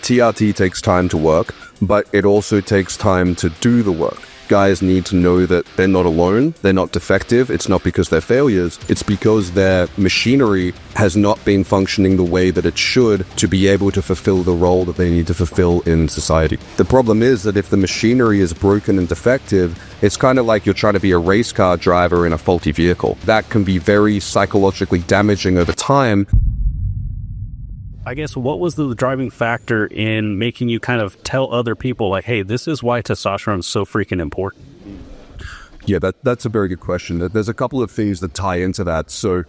TRT takes time to work, but it also takes time to do the work. Guys need to know that they're not alone, they're not defective, it's not because they're failures, it's because their machinery has not been functioning the way that it should to be able to fulfill the role that they need to fulfill in society. The problem is that if the machinery is broken and defective, it's kind of like you're trying to be a race car driver in a faulty vehicle. That can be very psychologically damaging over time. I guess what was the driving factor in making you kind of tell other people, like, hey, this is why testosterone is so freaking important? Yeah, that's a very good question. There's a couple of things that tie into that. So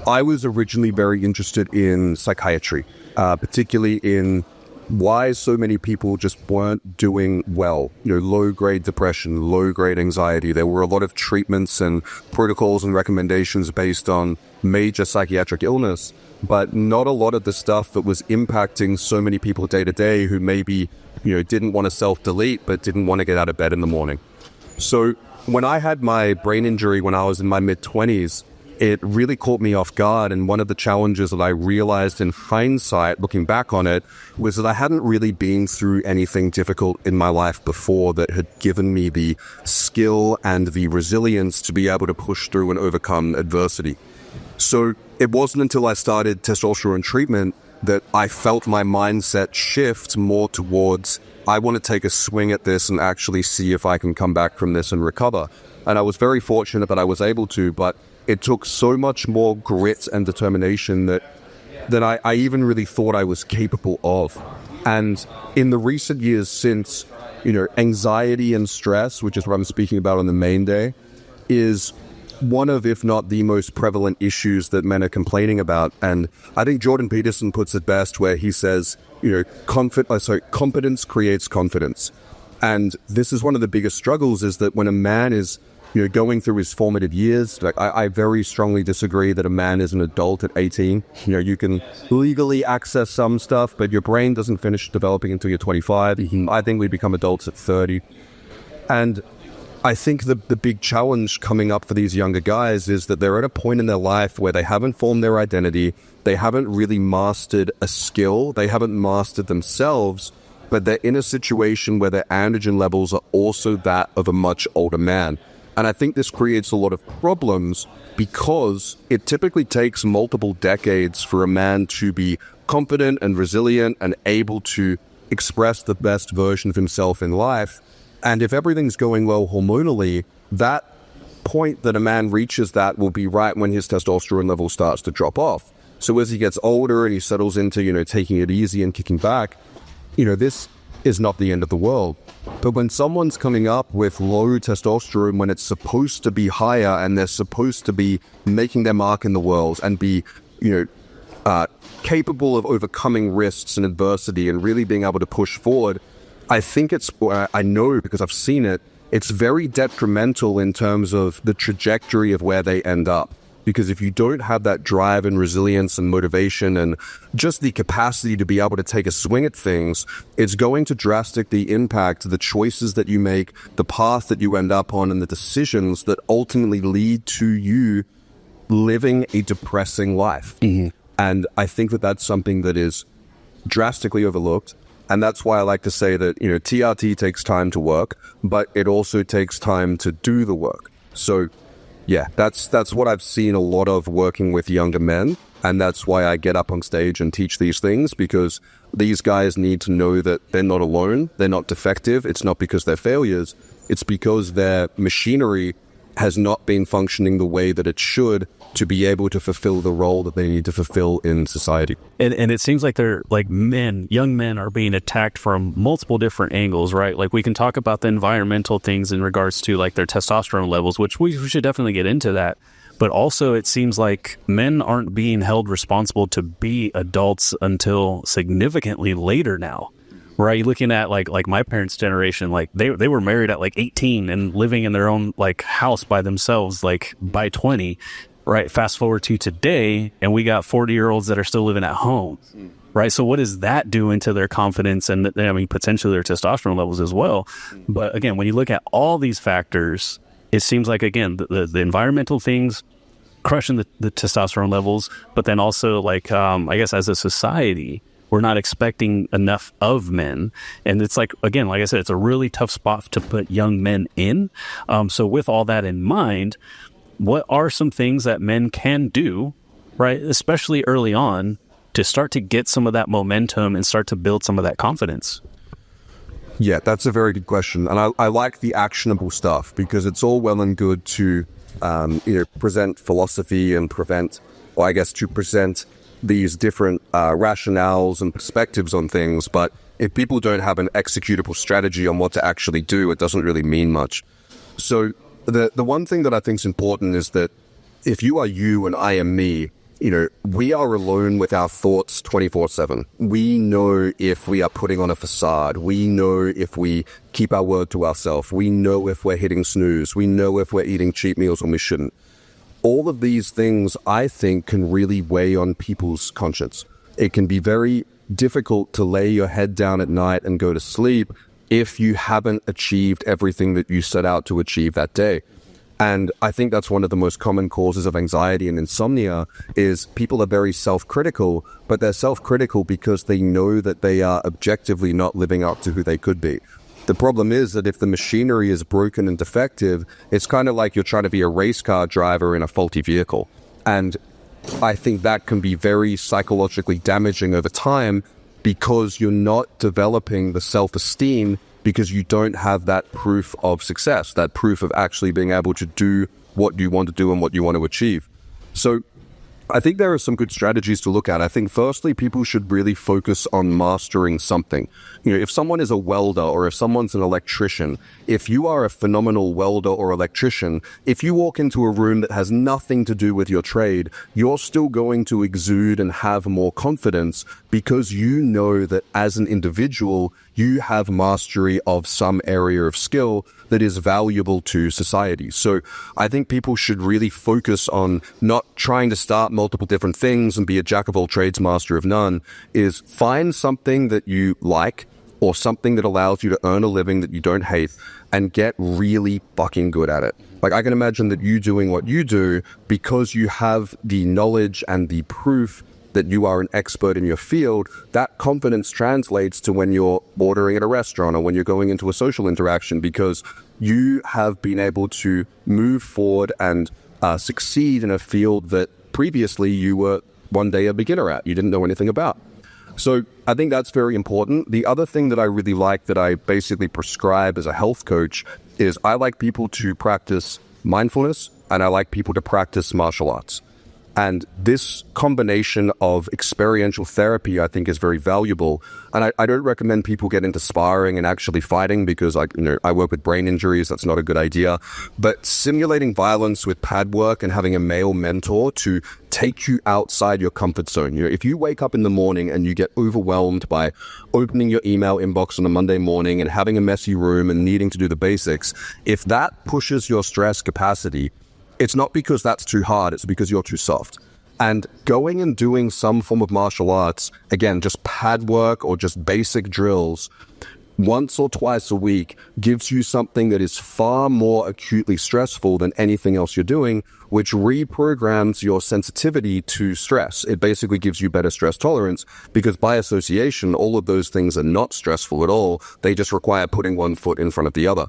I was originally very interested in psychiatry, particularly in why so many people just weren't doing well. Low-grade depression, low-grade anxiety. There were a lot of treatments and protocols and recommendations based on major psychiatric illness, but not a lot of the stuff that was impacting so many people day to day who maybe, didn't want to self-delete, but didn't want to get out of bed in the morning. So when I had my brain injury when I was in my mid-20s, it really caught me off guard. And one of the challenges that I realized in hindsight, looking back on it, was that I hadn't really been through anything difficult in my life before that had given me the skill and the resilience to be able to push through and overcome adversity. So it wasn't until I started testosterone treatment that I felt my mindset shift more towards, I want to take a swing at this and actually see if I can come back from this and recover. And I was very fortunate that I was able to, but it took so much more grit and determination that I even really thought I was capable of. And in the recent years since, anxiety and stress, which is what I'm speaking about on the main day, is one of, if not the most prevalent issues that men are complaining about. And I think Jordan Peterson puts it best where he says, competence creates confidence. And this is one of the biggest struggles, is that when a man is going through his formative years, like I very strongly disagree that a man is an adult at 18. You can legally access some stuff, but your brain doesn't finish developing until you're 25. I think we become adults at 30. And I think the big challenge coming up for these younger guys is that they're at a point in their life where they haven't formed their identity, they haven't really mastered a skill, they haven't mastered themselves, but they're in a situation where their androgen levels are also that of a much older man. And I think this creates a lot of problems because it typically takes multiple decades for a man to be confident and resilient and able to express the best version of himself in life. And if everything's going well hormonally, that point that a man reaches that will be right when his testosterone level starts to drop off. So as he gets older and he settles into, taking it easy and kicking back, this is not the end of the world. But when someone's coming up with low testosterone when it's supposed to be higher and they're supposed to be making their mark in the world and be, capable of overcoming risks and adversity and really being able to push forward, I think I know because I've seen it, it's very detrimental in terms of the trajectory of where they end up. Because if you don't have that drive and resilience and motivation and just the capacity to be able to take a swing at things, it's going to drastically impact the choices that you make, the path that you end up on, and the decisions that ultimately lead to you living a depressing life. Mm-hmm. And I think that that's something that is drastically overlooked. And that's why I like to say that, TRT takes time to work, but it also takes time to do the work. So yeah, that's what I've seen a lot of working with younger men. And that's why I get up on stage and teach these things, because these guys need to know that they're not alone. They're not defective. It's not because they're failures. It's because their machinery has not been functioning the way that it should to be able to fulfill the role that they need to fulfill in society. And it seems like they're like young men are being attacked from multiple different angles, right? Like we can talk about the environmental things in regards to like their testosterone levels, which we should definitely get into that. But also it seems like men aren't being held responsible to be adults until significantly later now. Right, looking at like my parents' generation, like they were married at like 18 and living in their own like house by themselves, like by 20. Right, fast forward to today, and we got 40-year-olds that are still living at home. Right, so what is that doing to their confidence and potentially their testosterone levels as well? But again, when you look at all these factors, it seems like again the environmental things crushing the testosterone levels, but then also like I guess as a society, we're not expecting enough of men. And it's like, again, like I said, it's a really tough spot to put young men in. So with all that in mind, what are some things that men can do, right, especially early on, to start to get some of that momentum and start to build some of that confidence? Yeah, that's a very good question. And I like the actionable stuff, because it's all well and good to present philosophy and present these different rationales and perspectives on things. But if people don't have an executable strategy on what to actually do, it doesn't really mean much. So the one thing that I think is important is that if you are you and I am me, we are alone with our thoughts 24/7. We know if we are putting on a facade. We know if we keep our word to ourselves. We know if we're hitting snooze. We know if we're eating cheat meals when we shouldn't. All of these things, I think, can really weigh on people's conscience. It can be very difficult to lay your head down at night and go to sleep if you haven't achieved everything that you set out to achieve that day. And I think that's one of the most common causes of anxiety and insomnia is people are very self-critical, but they're self-critical because they know that they are objectively not living up to who they could be. The problem is that if the machinery is broken and defective, it's kind of like you're trying to be a race car driver in a faulty vehicle. And I think that can be very psychologically damaging over time because you're not developing the self-esteem, because you don't have that proof of success, that proof of actually being able to do what you want to do and what you want to achieve. So I think there are some good strategies to look at. I think firstly, people should really focus on mastering something. If someone is a welder or if someone's an electrician, if you are a phenomenal welder or electrician, if you walk into a room that has nothing to do with your trade, you're still going to exude and have more confidence because you know that as an individual, you have mastery of some area of skill that is valuable to society. So I think people should really focus on not trying to start multiple different things and be a jack of all trades, master of none, is find something that you like or something that allows you to earn a living that you don't hate and get really fucking good at it. Like, I can imagine that you doing what you do because you have the knowledge and the proof that you are an expert in your field. That confidence translates to when you're ordering at a restaurant or when you're going into a social interaction, because you have been able to move forward and succeed in a field that previously you were one day a beginner at, you didn't know anything about. So I think that's very important. The other thing that I really like, that I basically prescribe as a health coach, is I like people to practice mindfulness and I like people to practice martial arts. And this combination of experiential therapy, I think, is very valuable. And I don't recommend people get into sparring and actually fighting because I work with brain injuries. That's not a good idea. But simulating violence with pad work and having a male mentor to take you outside your comfort zone. If you wake up in the morning and you get overwhelmed by opening your email inbox on a Monday morning and having a messy room and needing to do the basics, if that pushes your stress capacity, it's not because that's too hard, it's because you're too soft. And going and doing some form of martial arts, again, just pad work or just basic drills, once or twice a week gives you something that is far more acutely stressful than anything else you're doing, which reprograms your sensitivity to stress. It basically gives you better stress tolerance because by association, all of those things are not stressful at all. They just require putting one foot in front of the other.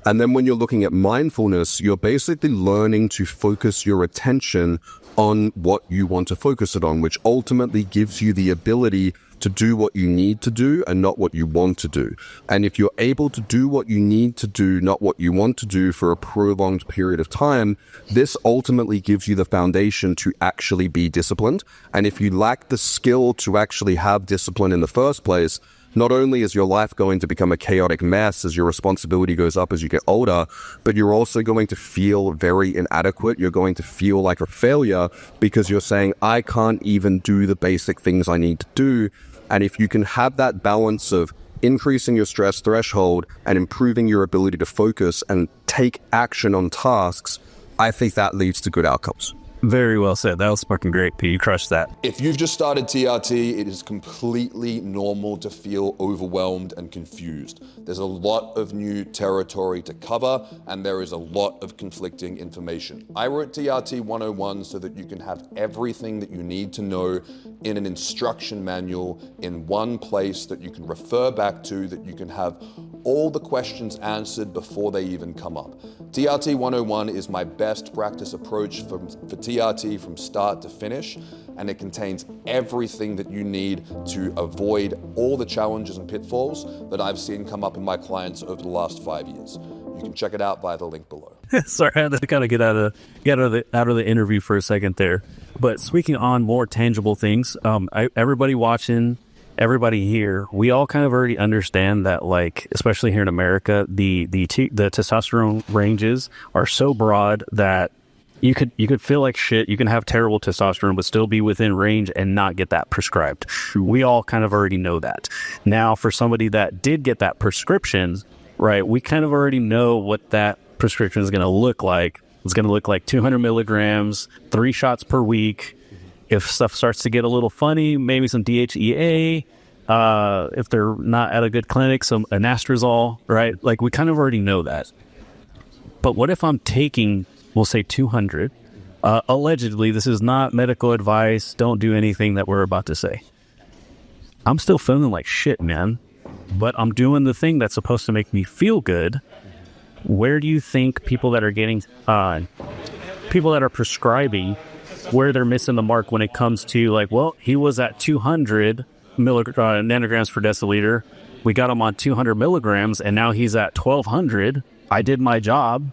And then when you're looking at mindfulness, you're basically learning to focus your attention on what you want to focus it on, which ultimately gives you the ability to do what you need to do and not what you want to do. And if you're able to do what you need to do, not what you want to do for a prolonged period of time, this ultimately gives you the foundation to actually be disciplined. And if you lack the skill to actually have discipline in the first place, not only is your life going to become a chaotic mess as your responsibility goes up as you get older, but you're also going to feel very inadequate. You're going to feel like a failure because you're saying, I can't even do the basic things I need to do. And if you can have that balance of increasing your stress threshold and improving your ability to focus and take action on tasks, I think that leads to good outcomes. Very well said. That was fucking great, P. You crushed that. If you've just started TRT, it is completely normal to feel overwhelmed and confused. There's a lot of new territory to cover, and there is a lot of conflicting information. I wrote TRT 101 so that you can have everything that you need to know in an instruction manual in one place that you can refer back to, that you can have all the questions answered before they even come up. TRT 101 is my best practice approach for TRT from start to finish, and it contains everything that you need to avoid all the challenges and pitfalls that I've seen come up in my clients over the last 5 years. You can check it out via the link below. Sorry, I had to kind of get out of the interview for a second there. But speaking on more tangible things, everybody watching, everybody here, we all kind of already understand that, like, especially here in America, the testosterone ranges are so broad that you could feel like shit. You can have terrible testosterone, but still be within range and not get that prescribed. We all kind of already know that. Now, for somebody that did get that prescription, right, we kind of already know what that prescription is going to look like. It's going to look like 200 milligrams, 3 shots per week. If stuff starts to get a little funny, maybe some DHEA. If they're not at a good clinic, some anastrozole, right? Like, we kind of already know that. But what if I'm taking, we'll say 200? Allegedly, this is not medical advice. Don't do anything that we're about to say. I'm still feeling like shit, man. But I'm doing the thing that's supposed to make me feel good. Where do you think people that are getting, people that are prescribing, where they're missing the mark when it comes to, like, well, he was at 200 nanograms per deciliter. We got him on 200 milligrams, and now he's at 1,200. I did my job.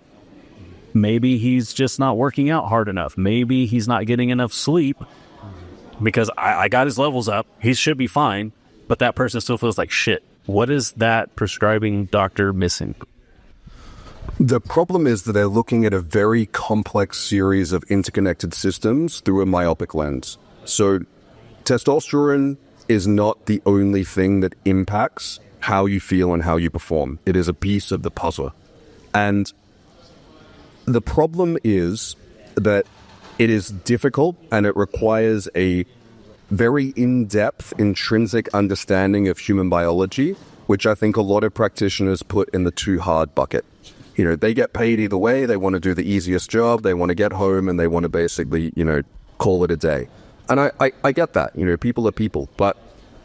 Maybe he's just not working out hard enough. Maybe he's not getting enough sleep, because I got his levels up. He should be fine, but that person still feels like shit. What is that prescribing doctor missing? The problem is that they're looking at a very complex series of interconnected systems through a myopic lens. So testosterone is not the only thing that impacts how you feel and how you perform. It is a piece of the puzzle. And the problem is that it is difficult, and it requires a very in-depth, intrinsic understanding of human biology, which I think a lot of practitioners put in the too hard bucket. You know, they get paid either way. They want to do the easiest job. They want to get home, and they want to basically, call it a day. And I get that. People are people. But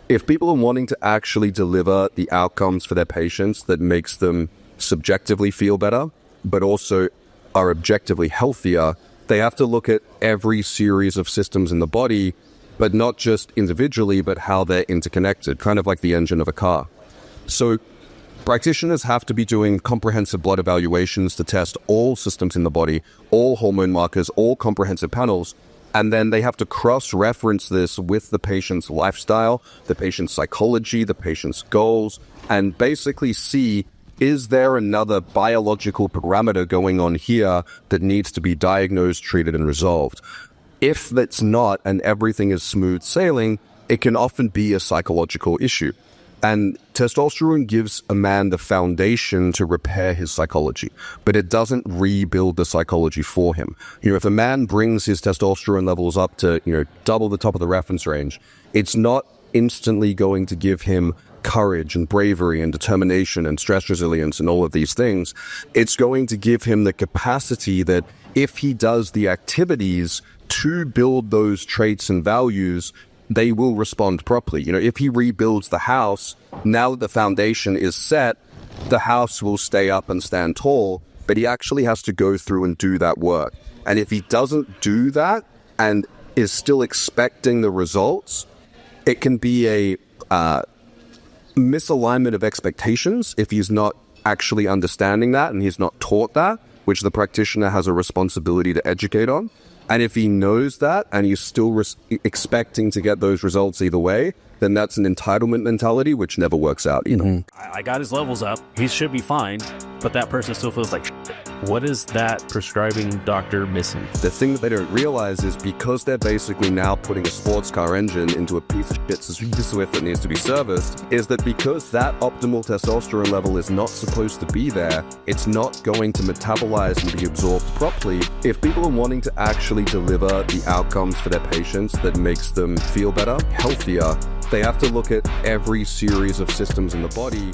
if people are wanting to actually deliver the outcomes for their patients that makes them subjectively feel better, but also are objectively healthier, they have to look at every series of systems in the body, but not just individually, but how they're interconnected, kind of like the engine of a car. So practitioners have to be doing comprehensive blood evaluations to test all systems in the body, all hormone markers, all comprehensive panels, and then they have to cross-reference this with the patient's lifestyle, the patient's psychology, the patient's goals, and basically see, is there another biological parameter going on here that needs to be diagnosed, treated, and resolved? If that's not, and everything is smooth sailing, it can often be a psychological issue. And testosterone gives a man the foundation to repair his psychology, but it doesn't rebuild the psychology for him. If a man brings his testosterone levels up to, double the top of the reference range, it's not instantly going to give him courage and bravery and determination and stress resilience and all of these things. It's going to give him the capacity that if he does the activities to build those traits and values, they will respond properly. If he rebuilds the house, now that the foundation is set, the house will stay up and stand tall, but he actually has to go through and do that work. And if he doesn't do that and is still expecting the results, it can be a misalignment of expectations if he's not actually understanding that and he's not taught that, which the practitioner has a responsibility to educate on. And if he knows that and he's still expecting to get those results either way, then that's an entitlement mentality, which never works out either. I got his levels up. He should be fine, but that person still feels like shit. What is that prescribing doctor missing? The thing that they don't realize is because they're basically now putting a sports car engine into a piece of shit Swift that needs to be serviced, is that because that optimal testosterone level is not supposed to be there, it's not going to metabolize and be absorbed properly. If people are wanting to actually deliver the outcomes for their patients that makes them feel better, healthier, they have to look at every series of systems in the body